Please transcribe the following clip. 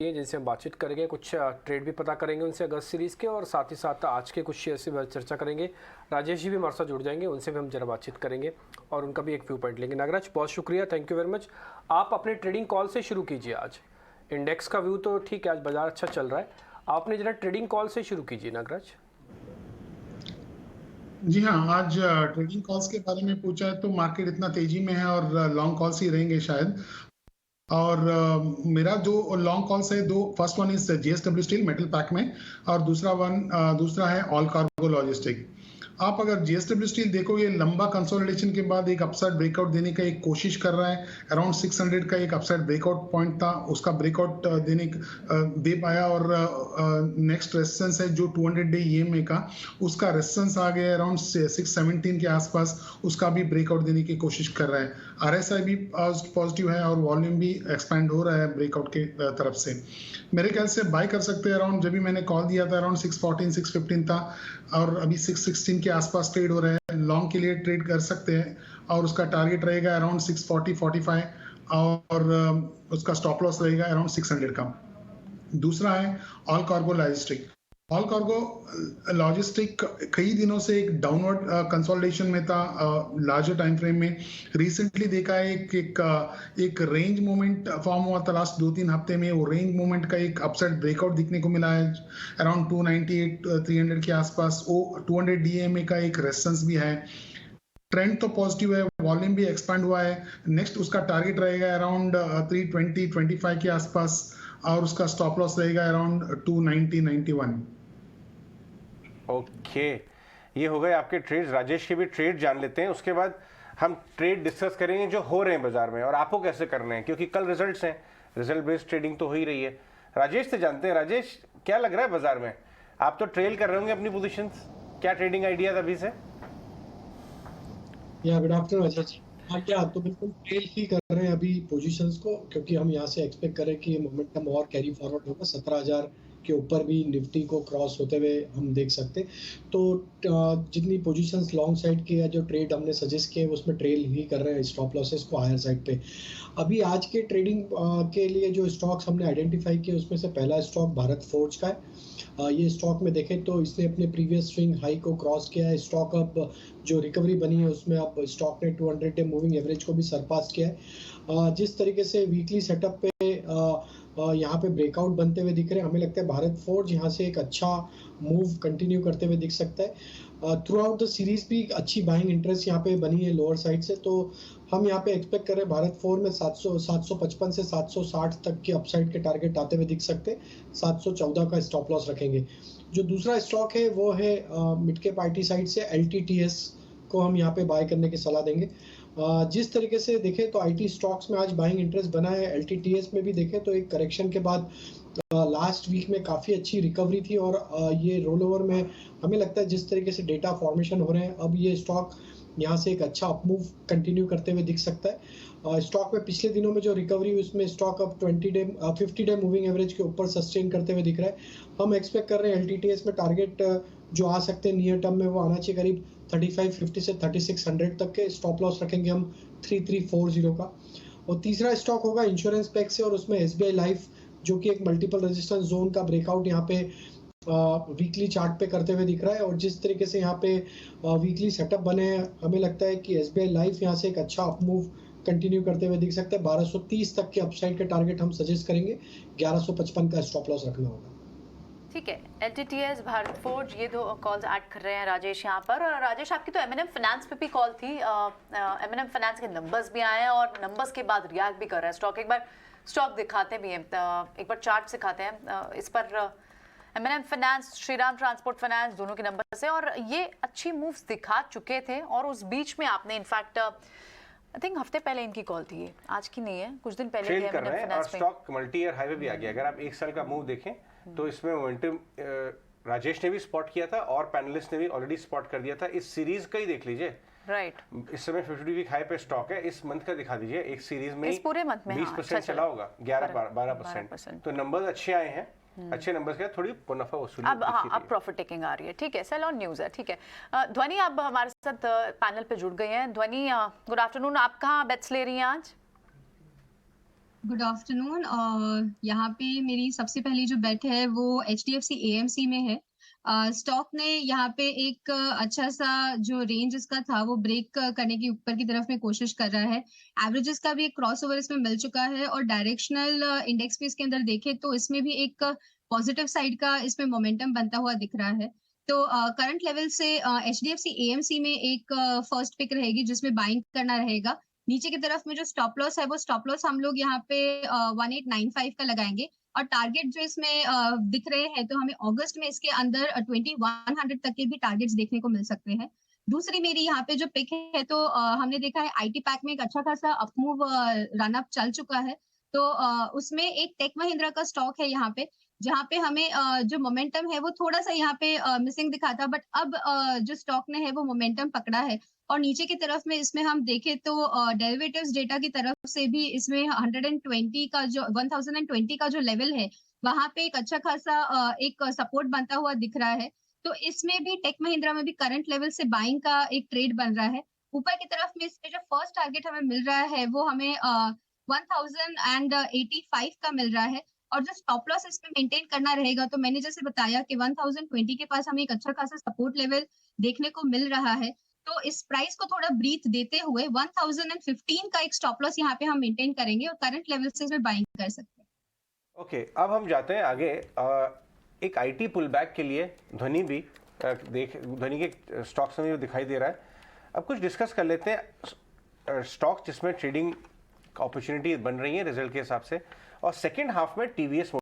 जिनसे हम बातचीत करेंगे, कुछ ट्रेड भी पता करेंगे उनसे अगस्त सीरीज़ के, और साथ ही साथ आज के कुछ शेयर से चर्चा करेंगे। राजेश जी भी हमारे साथ जुड़ जाएंगे, उनसे भी हम जरा बातचीत करेंगे और उनका भी एक व्यू पॉइंट लेंगे। नागराज, बहुत शुक्रिया, थैंक यू वेरी मच। आप अपने ट्रेडिंग कॉल से शुरू कीजिए। आज इंडेक्स का व्यू तो ठीक है, आज बाजार अच्छा चल रहा है, आपने जरा ट्रेडिंग कॉल से शुरू कीजिए नागराज। जी हाँ, आज ट्रेडिंग कॉल्स के बारे में पूछा है तो मार्केट इतना तेजी में है और लॉन्ग कॉल्स ही रहेंगे शायद। और मेरा जो लॉन्ग कॉल्स है, दो, first one is JSW steel metal pack में, और दूसरा है ऑल कार्गो लॉजिस्टिक। आप अगर जेएसडब्ल्यू स्टील देखोगे, लंबा कंसोलिडेशन के बाद एक अपसाइड ब्रेकआउट देने का एक कोशिश कर रहा है। अराउंड 600 का एक अपसाइड ब्रेकआउट पॉइंट था, उसका ब्रेकआउट दे पाया, और नेक्स्ट रेजिस्टेंस है जो 200 डे ईएमए का, उसका रेजिस्टेंस आ गया अराउंड 617 के आसपास, उसका भी ब्रेकआउट देने की कोशिश कर रहा है। आरएसआई भी पॉजिटिव है और वॉल्यूम भी एक्सपैंड हो रहा है ब्रेकआउट के तरफ से। मेरे ख्याल से बाय कर सकते हैं अराउंड, जब भी मैंने कॉल दिया था अराउंड 614 615 था, और अभी 616 के आसपास ट्रेड हो रहे हैं। लॉन्ग के लिए ट्रेड कर सकते हैं, और उसका टारगेट रहेगा अराउंड 640 45, और उसका स्टॉप लॉस रहेगा अराउंड 600 का। दूसरा है all cargo logistic. All cargo logistic कई दिनों से एक डाउनवर्ड कंसोलिडेशन में था, लार्जर टाइम फ्रेम में। रिसेंटली देखा है एक रेंज मूवमेंट फॉर्म हुआ था लास्ट 2-3 हफ्ते में। वो रेंज मूवमेंट का एक अपसाइड ब्रेकआउट दिखने को मिला है अराउंड 298 300 के आसपास। वो 200 डीएमए का एक रेजिस्टेंस भी है। ट्रेंड तो पॉजिटिव है, वॉल्यूम भी एक्सपांड हुआ है। नेक्स्ट उसका टारगेट रहेगा अराउंड 320 25 के आसपास, और उसका स्टॉप लॉस रहेगा अराउंड 290 91। ओके, ये हो गए आपके ट्रेड्स। राजेश के भी ट्रेड जान लेते हैं, उसके बाद हम ट्रेड डिस्कस करेंगे जो हो रहे हैं बाजार में और आपको कैसे करने हैं, क्योंकि कल रिजल्ट्स हैं, रिजल्ट बेस्ड ट्रेडिंग तो हो ही रही है। राजेश से जानते हैं। राजेश, क्या लग रहा है बाजार में? आप तो ट्रेल कर रहे होंगे अपनी पोजीशंस, क्या ट्रेडिंग आइडिया अभी से? Good afternoon Ajay ji. हाँ, क्या तो बिल्कुल ट्रेल ही कर रहे हैं अभी पोजीशंस को, क्योंकि हम यहाँ से एक्सपेक्ट करें कि मोमेंटम और कैरी फॉरवर्ड होगा। 17,000 के ऊपर भी निफ्टी को क्रॉस होते हुए हम देख सकते। तो जितनी पोजीशंस लॉन्ग साइड की है, जो ट्रेड हमने सजेस्ट किए, उसमें ट्रेल ही कर रहे हैं स्टॉप लॉसेस को हायर साइड पे। अभी आज के ट्रेडिंग के लिए जो स्टॉक्स हमने आइडेंटिफाई किए, उसमें से पहला स्टॉक भारत फोर्ज का है। ये स्टॉक में देखें तो इसने अपने प्रीवियस स्विंग हाई को क्रॉस किया है। स्टॉक अब जो रिकवरी बनी है उसमें अब स्टॉक ने 200 डे मूविंग एवरेज को भी सरपास किया है। जिस तरीके से वीकली सेटअप पे यहाँ पे ब्रेकआउट बनते हुए दिख रहे हैं, हमें लगता है भारत फोर्ज यहाँ से एक अच्छा मूव कंटिन्यू करते हुए दिख सकता है। थ्रू आउट द सीरीज भी अच्छी बाइंग इंटरेस्ट यहाँ पे बनी है लोअर साइड से, तो हम यहाँ पे एक्सपेक्ट कर रहे हैं भारत फोर्ज में 755 से 760 तक के अपसाइड के टारगेट आते हुए दिख सकते हैं। 714 का स्टॉप लॉस रखेंगे। जो दूसरा स्टॉक है वो है मिड कैप आईटी साइड से LTTS को हम यहाँ पे बाय करने की सलाह देंगे। जिस तरीके से देखें तो आईटी स्टॉक्स में आज बाइंग इंटरेस्ट बना है। LTTS में भी देखें तो एक करेक्शन के बाद लास्ट वीक में काफ़ी अच्छी रिकवरी थी, और ये रोल ओवर में हमें लगता है जिस तरीके से डेटा फॉर्मेशन हो रहे हैं, अब ये स्टॉक यहाँ से एक अच्छा अपमूव कंटिन्यू करते हुए दिख सकता है। स्टॉक में पिछले दिनों में जो रिकवरी हुई, उसमें स्टॉक अब 50 डे मूविंग एवरेज के ऊपर सस्टेन करते हुए दिख रहा है। हम एक्सपेक्ट कर रहे हैं LTTS में टारगेट जो आ सकते हैं नियर टर्म में, वो आना चाहिए करीब 3550 से 3600 तक के। स्टॉप लॉस रखेंगे हम 3340 का। और तीसरा स्टॉक होगा इंश्योरेंस पैक से, और उसमें SBI लाइफ, जो कि एक मल्टीपल रेजिस्टेंस जोन का ब्रेकआउट यहाँ पे वीकली चार्ट पे करते हुए दिख रहा है। और जिस तरीके से यहाँ पे वीकली सेटअप बने हैं, हमें लगता है कि SBI लाइफ यहाँ से एक अच्छा अपमूव कंटिन्यू करते हुए दिख सकता है। 1230 तक के अपसाइड के टारगेट हम सजेस्ट करेंगे। 1155 का स्टॉप लॉस रखना होगा। ठीक है, LTTS, भारत फोर्ज, ये दो कॉल्स ऐड कर रहे हैं राजेश यहाँ पर। और राजेश, आपकी तो M&M फाइनेंस पे भी कॉल थी। M&M फाइनेंस के नंबर्स भी आए हैं और नंबर्स के बाद रिएक्ट भी कर रहा है स्टॉक। एक बार स्टॉक दिखाते भी हैं, एक बार चार्ट दिखाते हैं इस पर। M&M finance, Shriram transport finance, दोनों के नंबर से, और ये अच्छी मूव्स दिखा चुके थे। और उस बीच में आपने इनफैक्ट आई थिंक हफ्ते पहले इनकी कॉल थी, आज की नहीं है, कुछ दिन पहले ट्रेड कर रहे हैं, और स्टॉक मल्टी ईयर हाईवे भी आ गया। अगर आप एक साल का मूव देखें तो इसमें मोमेंटम राजेश ने भी स्पॉट किया था और पैनलिस्ट ने भी ऑलरेडी स्पॉट कर दिया था। इस सीरीज का ही देख लीजिए, राइट। इस समय 50 वीक हाई पे स्टॉक है। इस मंथ का दिखा दीजिए, एक सीरीज में इस पूरे मंथ में 20% चला होगा, 11-12%। तो नंबर्स अच्छे आए हैं, अच्छे नंबर्स के थोड़ी मुनाफा वसूली अब प्रॉफिट टेकिंग आ रही है। ठीक है, सेल ऑन न्यूज़ है। ठीक है, ध्वनि अब हमारे साथ पैनल पे जुड़ गए हैं। ध्वनि, गुड आफ्टरनून। आप कहाँ बेट्स ले रही हैं आज? Good afternoon. यहाँ पे मेरी सबसे पहली जो बेट है वो HDFC AMC में है। स्टॉक ने यहाँ पे एक अच्छा सा जो रेंज इसका था वो ब्रेक करने की ऊपर की तरफ में कोशिश कर रहा है। एवरेजेस का भी एक क्रॉसओवर इसमें मिल चुका है और डायरेक्शनल इंडेक्स पे इसके अंदर देखें तो इसमें भी एक पॉजिटिव साइड का इसमें मोमेंटम बनता हुआ दिख रहा है। तो करंट लेवल से HDFC AMC में एक फर्स्ट पिक रहेगी जिसमें बाइंग करना रहेगा। नीचे की तरफ में जो स्टॉप लॉस है वो स्टॉप लॉस हम लोग यहाँ पे 1895 का लगाएंगे और टारगेट जो इसमें दिख रहे हैं तो हमें अगस्त में इसके अंदर 2100 तक के भी टारगेट्स देखने को मिल सकते हैं। दूसरी मेरी यहाँ पे जो पिक है तो हमने देखा है IT पैक में एक अच्छा खासा अपमूव रन अप चल चुका है। तो उसमें एक टेक महिंद्रा का स्टॉक है यहाँ पे जहाँ पे हमें जो मोमेंटम है वो थोड़ा सा यहाँ पे मिसिंग दिखा था, बट अब जो स्टॉक ने है वो मोमेंटम पकड़ा है और नीचे की तरफ में इसमें हम देखें तो डेरिवेटिव्स डेटा की तरफ से भी इसमें 120 का जो 1020 का जो लेवल है वहां पे एक अच्छा खासा एक सपोर्ट बनता हुआ दिख रहा है। तो इसमें भी टेक महिंद्रा में भी करंट लेवल से बाइंग का एक ट्रेड बन रहा है। ऊपर की तरफ में इसमें जो फर्स्ट टारगेट हमें मिल रहा है वो हमें 1085 का मिल रहा है और जो स्टॉप लॉस इसमें मेंटेन करना रहेगा तो मैंने जैसे बताया कि 1020 के पास हमें एक अच्छा खासा सपोर्ट लेवल देखने को मिल रहा है। तो इस प्राइस को थोड़ा ब्रीथ देते हुए 1015 का एक स्टॉप लॉस यहाँ पे हम मेंटेन करेंगे और करंट लेवल से इसमें बाइंग कर सकते हैं। ओके, अब हम जाते हैं आगे। एक IT पुल बैक के लिए ध्वनि भी ध्वनि के स्टॉक्स में भी दिखाई दे रहा है। अब कुछ डिस्कस कर लेते हैं स्टॉक्स जिसमें ट्रेडिंग अपॉर्चुनिटी बन रही है रिजल्ट के हिसाब से, और सेकेंड हाफ में TVS